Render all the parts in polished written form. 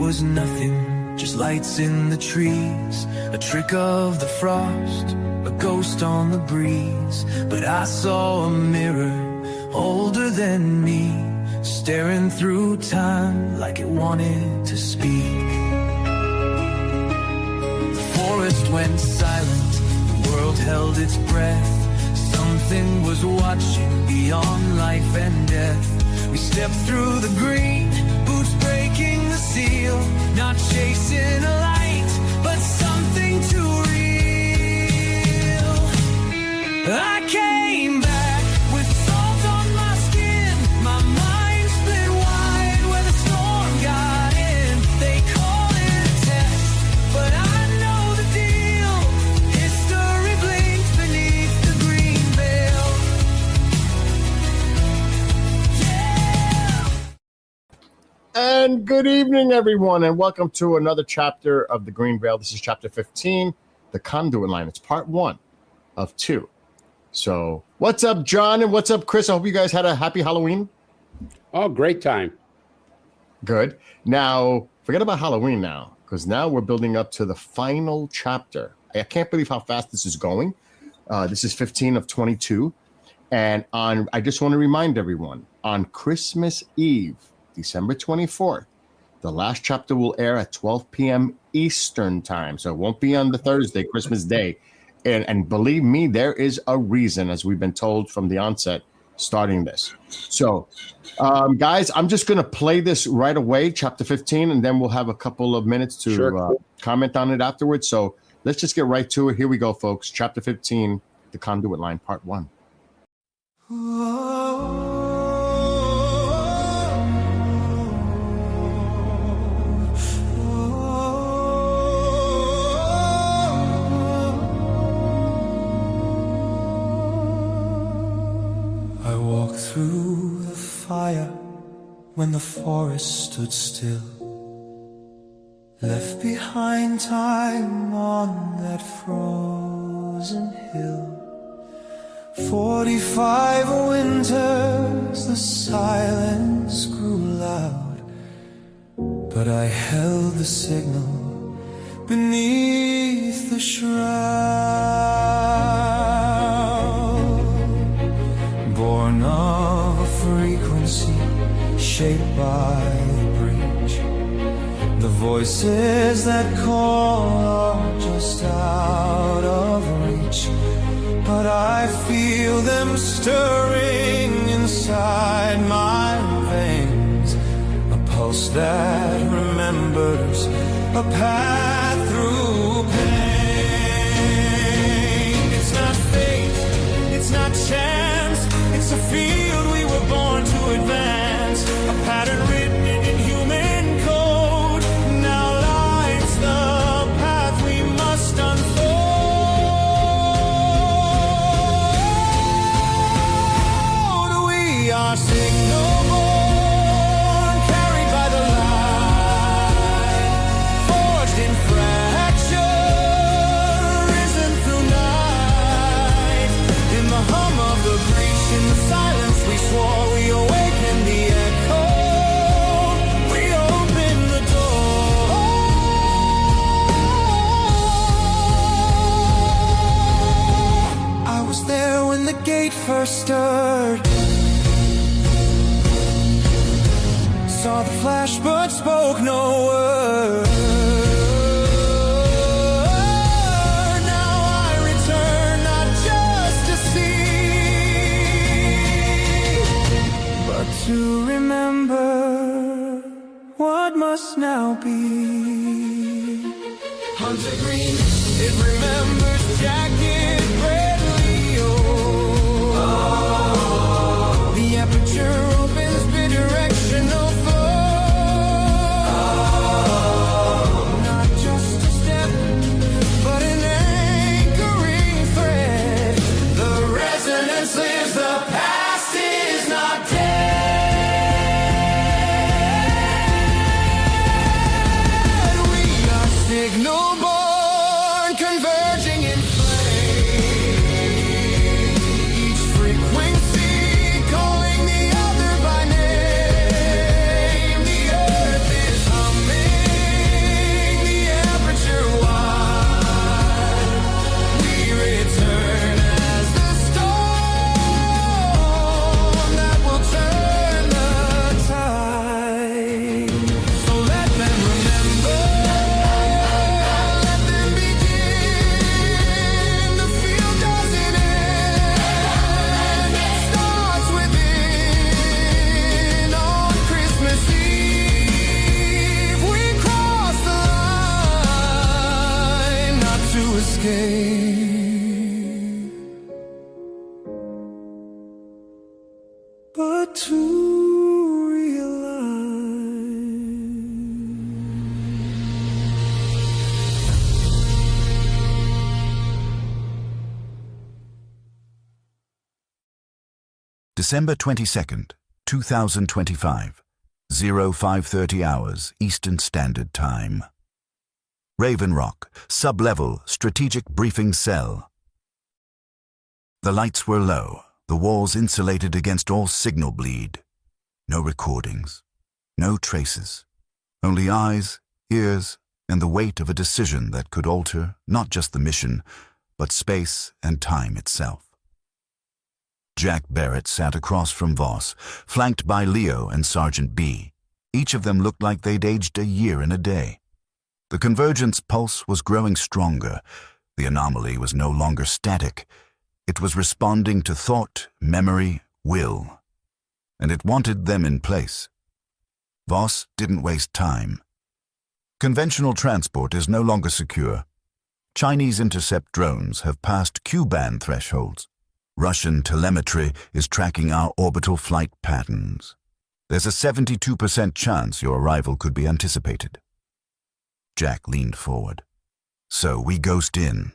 was nothing, just lights in the trees, a trick of the frost, a ghost on the breeze. But I saw a mirror older than me, staring through time like it wanted to speak. The forest went silent, the world held its breath. Something was watching beyond life and death. We stepped through the green, boots breaking the seal, not chasing a light, but something too real. I came back with salt on my skin, my mind split wide where the storm got in. They call it a test, but I know the deal. History blinks beneath the green veil. And good evening, everyone, and welcome to another chapter of the Green Veil. This is chapter 15, the Conduit Line. It's part 1 of 2. So what's up, John, and what's up, Chris? I hope you guys had a happy Halloween. Oh, great time. Good. Now, forget about Halloween now, because now we're building up to the final chapter. I can't believe how fast this is going. This is 15 of 22. And I just want to remind everyone, on Christmas Eve, December 24th, the last chapter will air at 12 p.m. Eastern time. So it won't be on the Thursday, Christmas Day. And believe me, there is a reason, as we've been told from the onset, starting this. So, guys, I'm just going to play this right away, chapter 15, and then we'll have a couple of minutes to comment on it afterwards. So let's just get right to it. Here we go, folks. Chapter 15, The Conduit Line, part 1. Through the fire when the forest stood still, left behind time on that frozen hill. 45 winters, the silence grew loud, but I held the signal beneath the shroud, born of a frequency shaped by the breach. The voices that call are just out of reach, but I feel them stirring inside my veins, a pulse that remembers a path through pain. It's not fate, it's not chance, it's a field we were born to advance, a pattern written in human code. Now lights the path we must unfold. We are signal born, carried by the light, forged in fracture, risen through night. In the hum of the Grecian silence we swore, we awakened the echo, we opened the door. I was there when the gate first stirred, saw the flash but spoke no word. Now I return not just to see, but to remember what must now be. Hunter Green, it remembers jacket red Leo. The aperture opens bidirectional flow. Not just a step, but an anchoring thread. The resonance lives, the past is not dead. We are signal born, converging in flame. escape, but to realize December 22nd, 2025, 0530 hours Eastern Standard Time. Raven Rock, Sub-Level Strategic Briefing Cell. The lights were low, the walls insulated against all signal bleed. No recordings, no traces, only eyes, ears, and the weight of a decision that could alter not just the mission, but space and time itself. Jack Barrett sat across from Voss, flanked by Leo and Sergeant B. Each of them looked like they'd aged a year and a day. The convergence pulse was growing stronger. The anomaly was no longer static. It was responding to thought, memory, will. And it wanted them in place. Voss didn't waste time. Conventional transport is no longer secure. Chinese intercept drones have passed Q-band thresholds. Russian telemetry is tracking our orbital flight patterns. There's a 72% chance your arrival could be anticipated. Jack leaned forward. So we ghost in.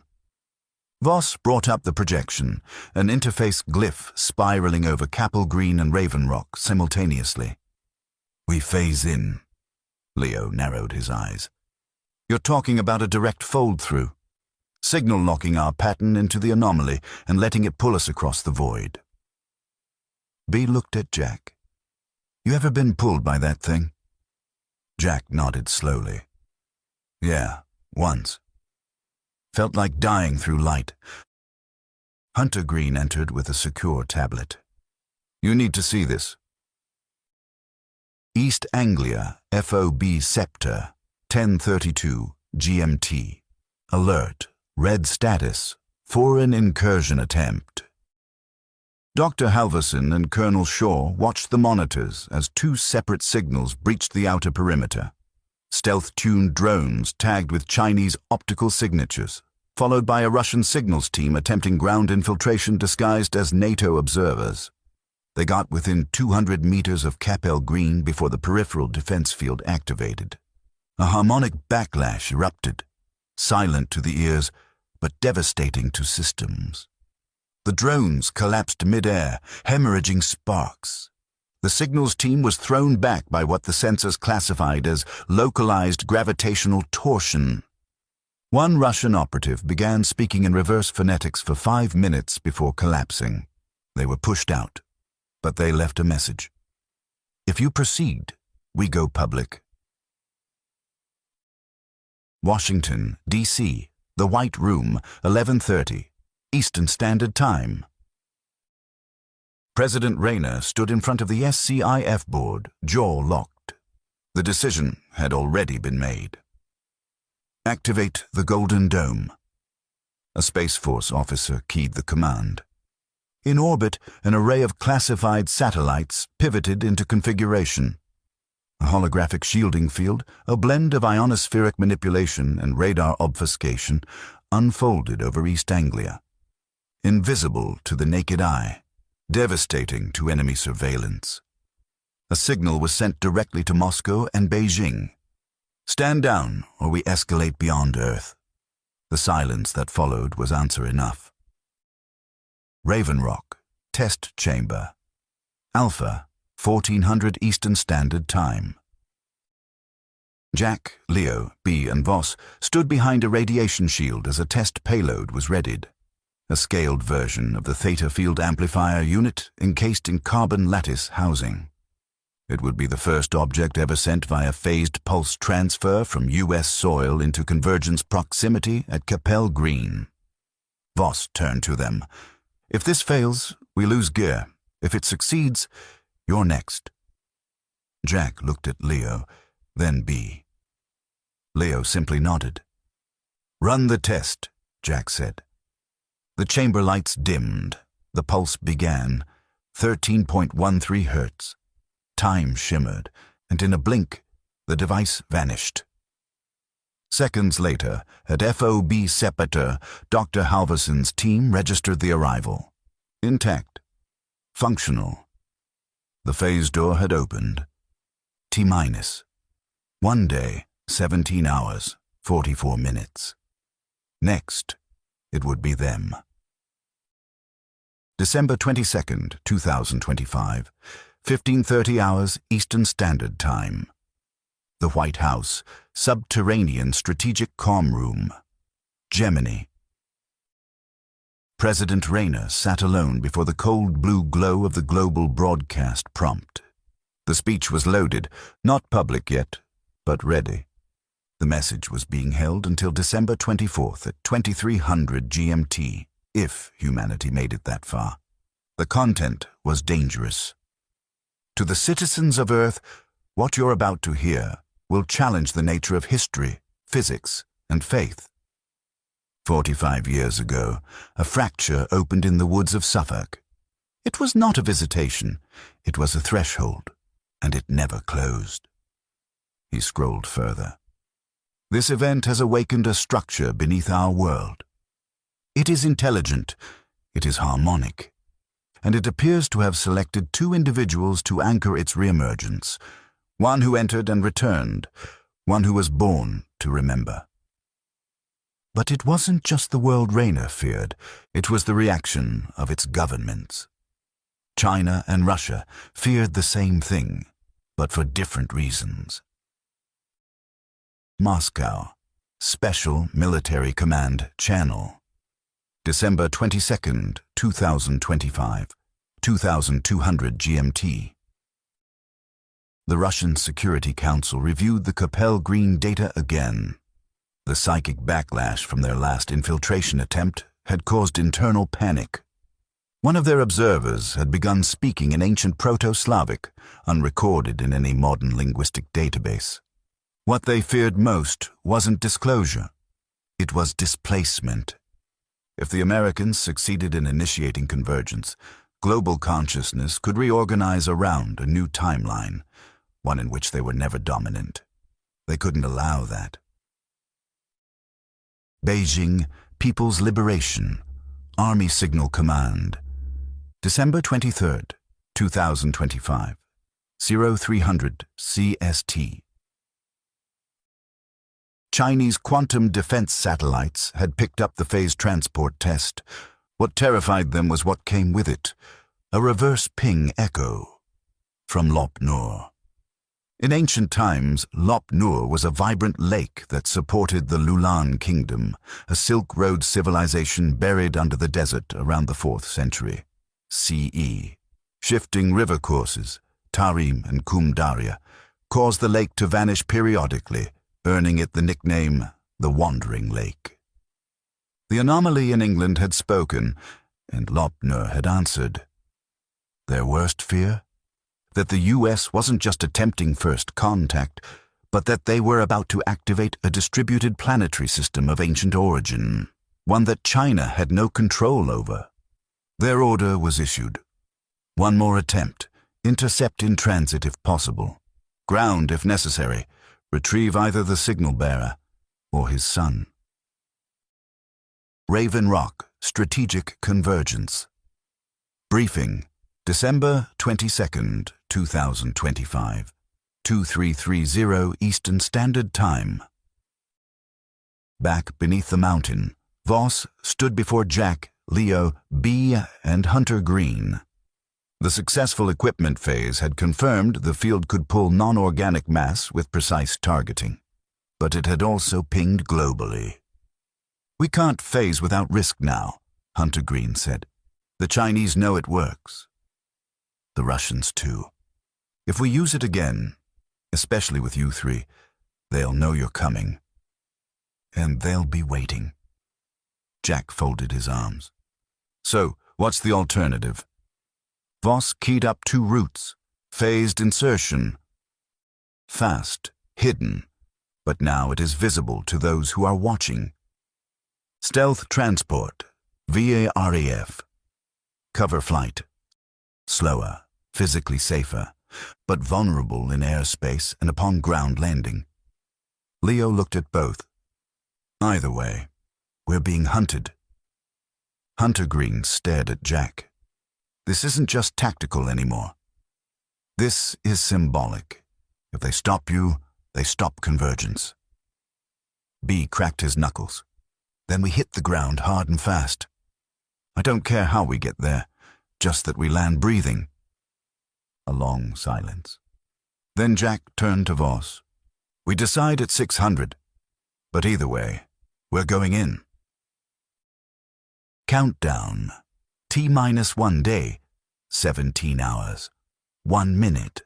Voss brought up the projection, an interface glyph spiraling over Capel Green and Raven Rock simultaneously. We phase in. Leo narrowed his eyes. You're talking about a direct fold-through. Signal locking our pattern into the anomaly and letting it pull us across the void. B looked at Jack. You ever been pulled by that thing? Jack nodded slowly. Yeah, once. Felt like dying through light. Hunter Green entered with a secure tablet. You need to see this. East Anglia, FOB Scepter, 10:32 GMT. Alert. Red status. Foreign incursion attempt. Dr. Halverson and Colonel Shaw watched the monitors as two separate signals breached the outer perimeter. Stealth-tuned drones tagged with Chinese optical signatures, followed by a Russian signals team attempting ground infiltration disguised as NATO observers. They got within 200 meters of Capel Green before the peripheral defense field activated. A harmonic backlash erupted, silent to the ears, but devastating to systems. The drones collapsed mid-air, hemorrhaging sparks. The signals team was thrown back by what the sensors classified as localized gravitational torsion. One Russian operative began speaking in reverse phonetics for 5 minutes before collapsing. They were pushed out, but they left a message. If you proceed, we go public. Washington, D.C., The White Room, 11:30, Eastern Standard Time. President Rayner stood in front of the SCIF board, jaw locked. The decision had already been made. Activate the Golden Dome. A Space Force officer keyed the command. In orbit, an array of classified satellites pivoted into configuration. A holographic shielding field, a blend of ionospheric manipulation and radar obfuscation, unfolded over East Anglia. Invisible to the naked eye, devastating to enemy surveillance. A signal was sent directly to Moscow and Beijing. Stand down, or we escalate beyond Earth. The silence that followed was answer enough. Raven Rock, Test Chamber. Alpha, 1400 Eastern Standard Time. Jack, Leo, B, and Voss stood behind a radiation shield as a test payload was readied. A scaled version of the Theta Field Amplifier unit encased in carbon lattice housing. It would be the first object ever sent via phased pulse transfer from U.S. soil into convergence proximity at Capel Green. Voss turned to them. If this fails, we lose gear. If it succeeds, you're next. Jack looked at Leo, then B. Leo simply nodded. Run the test, Jack said. The chamber lights dimmed. The pulse began, 13.13 hertz. Time shimmered, and in a blink, the device vanished. Seconds later, at FOB Sepultur, Dr. Halverson's team registered the arrival. Intact. Functional. The phase door had opened. T-minus. 1 day, 17 hours, 44 minutes. Next, it would be them. December 22nd, 2025, 15:30 hours Eastern Standard Time. The White House, Subterranean Strategic Comm Room. Gemini. President Rayner sat alone before the cold blue glow of the global broadcast prompt. The speech was loaded, not public yet, but ready. The message was being held until December 24th at 2300 GMT, if humanity made it that far. The content was dangerous. To the citizens of Earth, what you're about to hear will challenge the nature of history, physics, and faith. 45 years ago, a fracture opened in the woods of Suffolk. It was not a visitation, it was a threshold, and it never closed. He scrolled further. This event has awakened a structure beneath our world. It is intelligent, it is harmonic, and it appears to have selected 2 individuals to anchor its reemergence, one who entered and returned, one who was born to remember. But it wasn't just the world Rayner feared, it was the reaction of its governments. China and Russia feared the same thing, but for different reasons. Moscow, Special Military Command Channel. December 22nd, 2025, 2200 GMT. The Russian Security Council reviewed the Capel Green data again. The psychic backlash from their last infiltration attempt had caused internal panic. One of their observers had begun speaking in ancient Proto-Slavic, unrecorded in any modern linguistic database. What they feared most wasn't disclosure. It was displacement. If the Americans succeeded in initiating convergence, global consciousness could reorganize around a new timeline, one in which they were never dominant. They couldn't allow that. Beijing, People's Liberation, Army Signal Command. December 23rd, 2025, 0300 CST. Chinese quantum defense satellites had picked up the phase transport test. What terrified them was what came with it, a reverse ping echo from Lop Nur. In ancient times, Lop Nur was a vibrant lake that supported the Lulan Kingdom, a Silk Road civilization buried under the desert around the 4th century CE. Shifting river courses, Tarim and Kumdaria, caused the lake to vanish periodically, earning it the nickname the Wandering Lake. The anomaly in England had spoken, and Lop Nur had answered. Their worst fear? That the U.S. wasn't just attempting first contact, but that they were about to activate a distributed planetary system of ancient origin, one that China had no control over. Their order was issued. One more attempt, intercept in transit if possible, ground if necessary, retrieve either the signal bearer or his son. Raven Rock, Strategic Convergence. Briefing, December 22nd, 2025, 2330 Eastern Standard Time. Back beneath the mountain, Voss stood before Jack, Leo, B, and Hunter Green. The successful equipment phase had confirmed the field could pull non-organic mass with precise targeting, but it had also pinged globally. "We can't phase without risk now," Hunter Green said. "The Chinese know it works. The Russians too. If we use it again, especially with you 3, they'll know you're coming. And they'll be waiting." Jack folded his arms. "So, what's the alternative?" Voss keyed up 2 routes. Phased insertion. Fast, hidden, but now it is visible to those who are watching. Stealth transport, VAREF. Cover flight. Slower, physically safer, but vulnerable in airspace and upon ground landing. Leo looked at both, Either way, we're being hunted. Hunter Green stared at Jack. This isn't just tactical anymore. This is symbolic. If they stop you, they stop convergence. B cracked his knuckles. Then we hit the ground hard and fast. I don't care how we get there, just that we land breathing. A long silence. Then Jack turned to Voss. We decide at 600, but either way, we're going in. Countdown. T-1 day, 17 hours, 1 minute.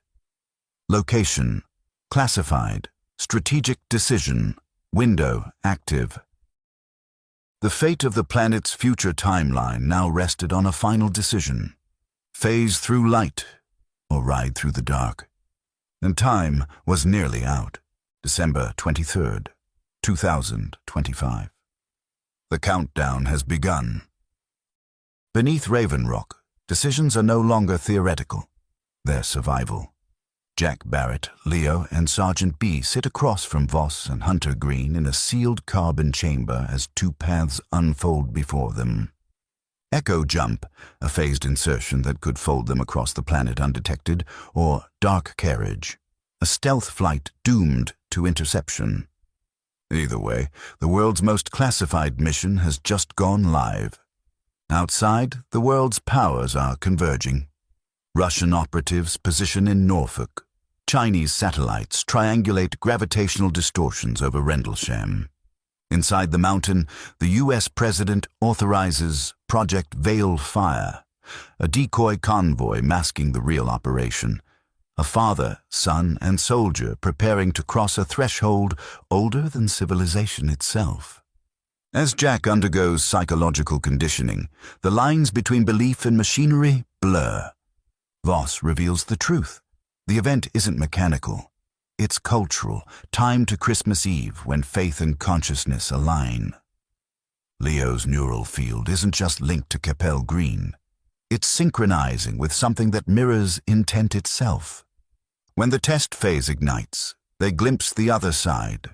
Location, classified, strategic decision, window active. The fate of the planet's future timeline now rested on a final decision. Phase through light or ride through the dark. And time was nearly out. December 23rd, 2025. The countdown has begun. Beneath Raven Rock, decisions are no longer theoretical. They're survival. Jack Barrett, Leo, and Sergeant B sit across from Voss and Hunter Green in a sealed carbon chamber as two paths unfold before them. Echo Jump, a phased insertion that could fold them across the planet undetected, or Dark Carriage, a stealth flight doomed to interception. Either way, the world's most classified mission has just gone live. Outside, the world's powers are converging. Russian operatives position in Norfolk. Chinese satellites triangulate gravitational distortions over Rendlesham. Inside the mountain, the U.S. President authorizes Project Veil Fire, a decoy convoy masking the real operation. A father, son, and soldier preparing to cross a threshold older than civilization itself. As Jack undergoes psychological conditioning, the lines between belief and machinery blur. Voss reveals the truth. The event isn't mechanical. It's cultural, timed to Christmas Eve when faith and consciousness align. Leo's neural field isn't just linked to Capel Green. It's synchronizing with something that mirrors intent itself. When the test phase ignites, they glimpse the other side.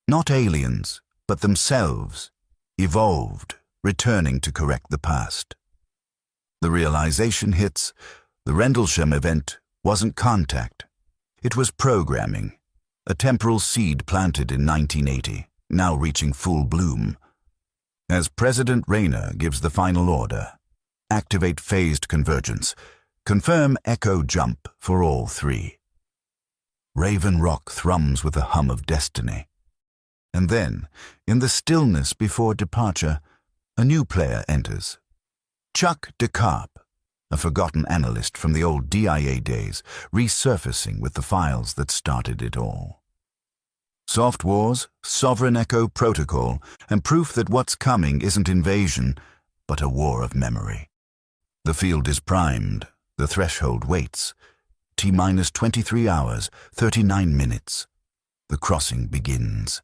Not aliens, but themselves, evolved, returning to correct the past. The realization hits. The Rendlesham event wasn't contact. It was programming, a temporal seed planted in 1980, now reaching full bloom. As President Rayner gives the final order, activate phased convergence, confirm Echo Jump for all three. Raven Rock thrums with a hum of destiny. And then, in the stillness before departure, a new player enters. Chuck DeCarp, a forgotten analyst from the old DIA days, resurfacing with the files that started it all. Soft Wars, Sovereign Echo Protocol, and proof that what's coming isn't invasion, but a war of memory. The field is primed, the threshold waits. T-minus 23 hours, 39 minutes. The crossing begins.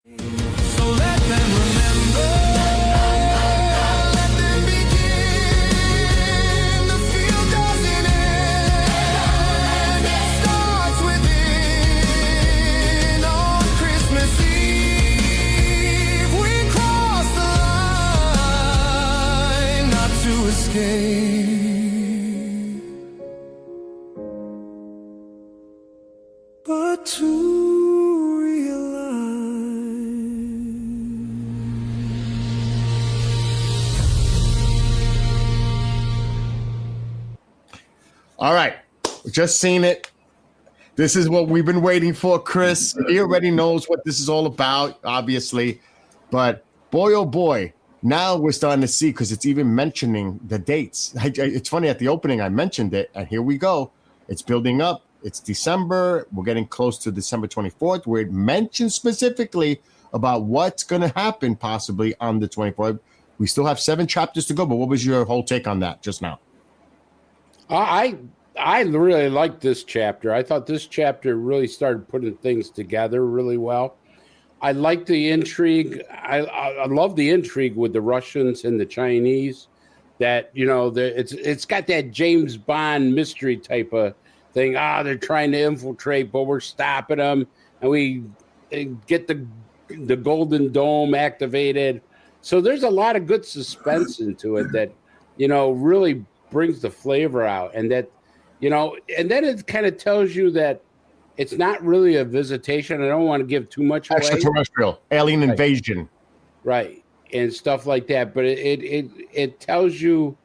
So let them remember, let them begin. The field doesn't end, it starts within. On Christmas Eve, we cross the line, not to escape, but to All right, we just seen it. This is what we've been waiting for, Chris. He already knows what this is all about, obviously. But boy, oh boy, now we're starting to see, because it's even mentioning the dates. It's funny, at the opening I mentioned it, and here we go. It's building up. It's December. We're getting close to December 24th, where it mentions specifically about what's going to happen possibly on the 24th. We still have 7 chapters to go, but what was your whole take on that just now? I really liked this chapter. I thought this chapter really started putting things together really well. I like the intrigue. I love the intrigue with the Russians and the Chinese. That, you know, it's got that James Bond mystery type of thing. They're trying to infiltrate, but we're stopping them, and we get the the Golden Dome activated. So there's a lot of good suspense into it that, really brings the flavor out. And that, and then it kind of tells you that it's not really a visitation. I don't want to give too much away. Extraterrestrial, alien invasion. Right. And stuff like that. But it tells you,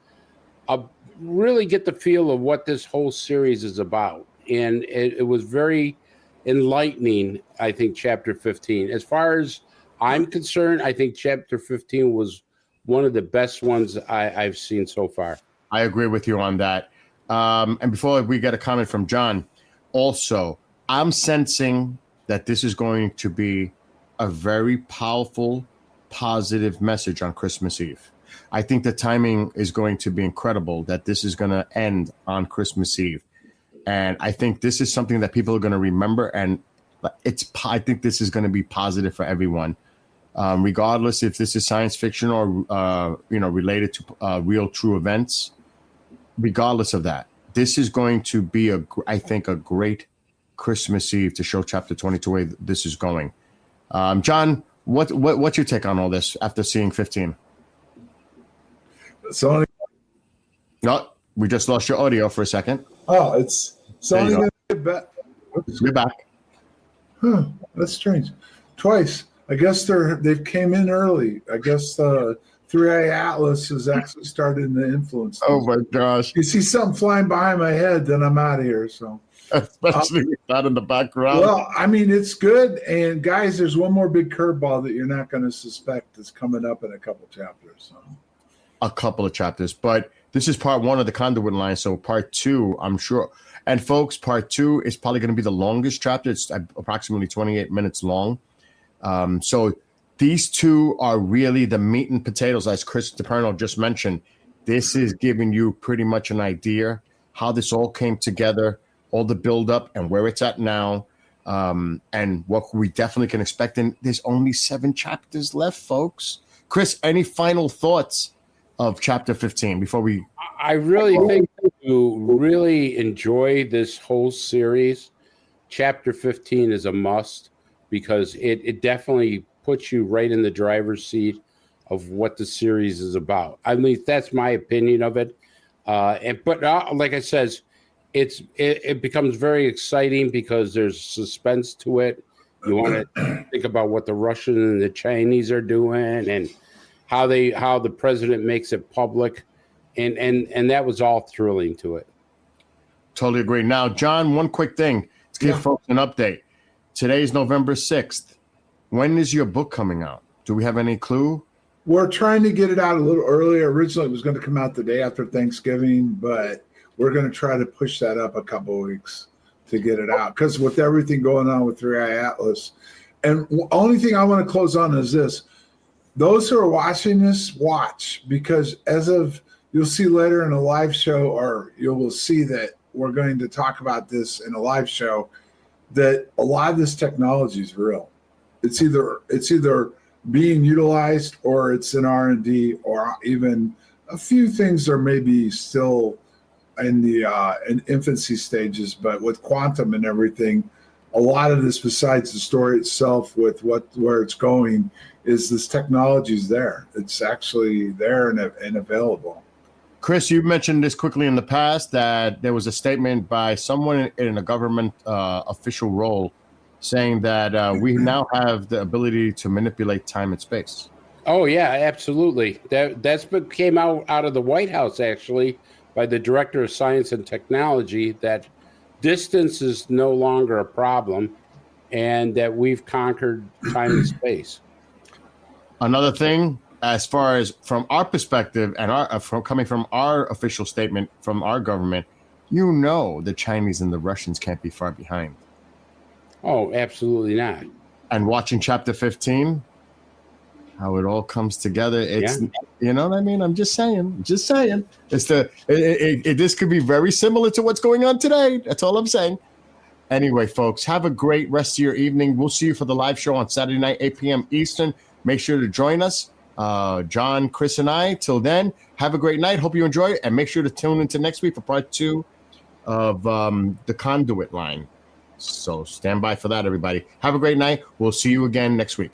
really get the feel of what this whole series is about. And it was very enlightening, I think, Chapter 15. As far as I'm concerned, I think Chapter 15 was one of the best ones I've seen so far. I agree with you on that. And before we get a comment from John, also, I'm sensing that this is going to be a very powerful, positive message on Christmas Eve. I think the timing is going to be incredible, that this is going to end on Christmas Eve. And I think this is something that people are going to remember. And I think this is going to be positive for everyone, regardless if this is science fiction or, related to real, true events. Regardless of that, this is going to be, I think, a great Christmas Eve to show Chapter 22 where this is going. John, what's your take on all this after seeing 15? So No, we just lost your audio for a second. Oh, it's Sony going to get back. We're back. Huh, that's strange. Twice. I guess they've came in early. I guess 3i Atlas has actually started to influence them. Oh my gosh. You see something flying behind my head, then I'm out of here. So especially with that in the background. Well, I mean, it's good. And guys, there's one more big curveball that you're not going to suspect that's coming up in a couple chapters. So. A couple of chapters, but this is part 1 of the Conduit line. So part 2, I'm sure. And folks, part 2 is probably going to be the longest chapter. It's approximately 28 minutes long. So these two are really the meat and potatoes, as Chris DePerno just mentioned. This is giving you pretty much an idea how this all came together, all the buildup and where it's at now, and what we definitely can expect. And there's only 7 chapters left, folks. Chris, any final thoughts of Chapter 15 before we... I really think to really enjoy this whole series, Chapter 15 is a must, because it definitely puts you right in the driver's seat of what the series is about. I mean, that's my opinion of it. But like I says, it becomes very exciting because there's suspense to it. You want to think about what the Russians and the Chinese are doing and how the president makes it public, and that was all thrilling to it. Totally agree. Now, John, one quick thing to give folks an update. Today's November 6th. When is your book coming out? Do we have any clue? We're trying to get it out a little earlier. Originally, it was going to come out the day after Thanksgiving, but we're going to try to push that up a couple of weeks to get it out. Because with everything going on with 3i Atlas, and the only thing I want to close on is this. Those who are watching this, watch, because you'll see later in a live show, or you will see that we're going to talk about this in a live show, that a lot of this technology is real. It's either being utilized or it's in R&D, or even a few things are maybe still in the in infancy stages. But with quantum and everything, a lot of this, besides the story itself, with where it's going, is this technology is there. It's actually there and available. Chris, you mentioned this quickly in the past, that there was a statement by someone in a government official role saying that we now have the ability to manipulate time and space. Oh, yeah, absolutely. That's what came out of the White House, actually, by the Director of Science and Technology, that distance is no longer a problem and that we've conquered time and space. Another thing, as far as from our perspective and from coming from our official statement from our government, the Chinese and the Russians can't be far behind. Oh, absolutely not. And watching Chapter 15, how it all comes together, you know what I mean? I'm just saying. It's this could be very similar to what's going on today. That's all I'm saying. Anyway, folks, have a great rest of your evening. We'll see you for the live show on Saturday night, 8 p.m. Eastern. Make sure to join us, John, Chris, and I. Till then, have a great night. Hope you enjoy it. And make sure to tune into next week for part 2 of the Conduit Line. So stand by for that, everybody. Have a great night. We'll see you again next week.